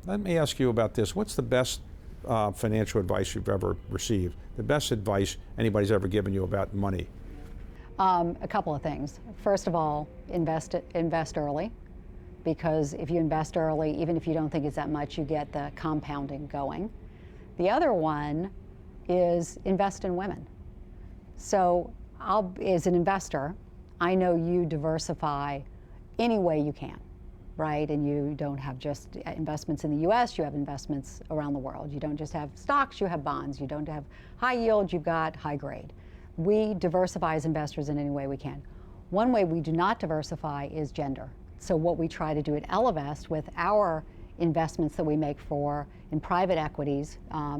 Let me ask you about this. What's the best financial advice you've ever received? The best advice anybody's ever given you about money? A couple of things. First of all, invest early, because if you invest early, even if you don't think it's that much, you get the compounding going. The other one is invest in women. So as an investor, I know you diversify any way you can, right? And you don't have just investments in the US, you have investments around the world. You don't just have stocks, you have bonds. You don't have high yield, you've got high grade. We diversify as investors in any way we can. One way we do not diversify is gender. So what we try to do at Ellevest with our investments that we make in private equities,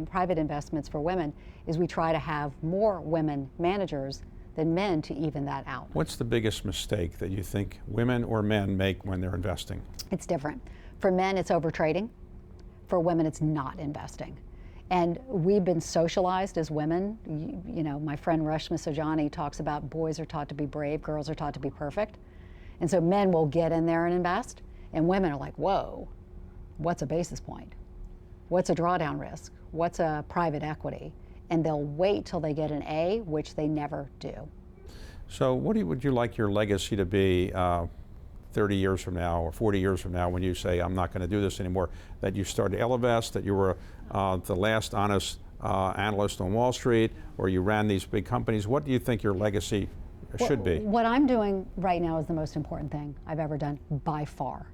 private investments for women, is we try to have more women managers than men to even that out. What's the biggest mistake that you think women or men make when they're investing? It's different. For men, it's overtrading. For women, it's not investing. And we've been socialized as women. You know, my friend Reshma Saujani talks about boys are taught to be brave, girls are taught to be perfect. And so men will get in there and invest, and women are like, whoa, what's a basis point? What's a drawdown risk? What's a private equity? And they'll wait till they get an A, which they never do. So would you like your legacy to be 30 years from now or 40 years from now when you say, I'm not going to do this anymore? That you started Ellevest, that you were the last honest analyst on Wall Street, or you ran these big companies. What do you think your legacy should be? What I'm doing right now is the most important thing I've ever done, by far.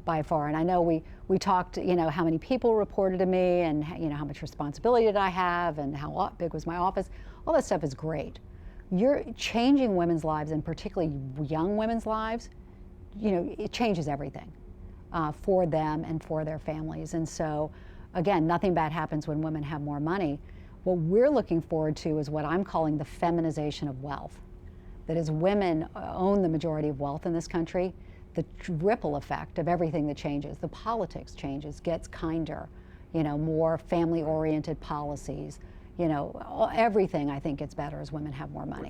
By far. And I know we talked, you know, how many people reported to me, and you know, how much responsibility did I have, and how big was my office. All that stuff is great. You're changing women's lives, and particularly young women's lives. You know, it changes everything for them and for their families. And so, again, nothing bad happens when women have more money. What we're looking forward to is what I'm calling the feminization of wealth. That as women own the majority of wealth in this country, the ripple effect of everything that changes, the politics changes, gets kinder, you know, more family-oriented policies, you know, everything I think gets better as women have more money.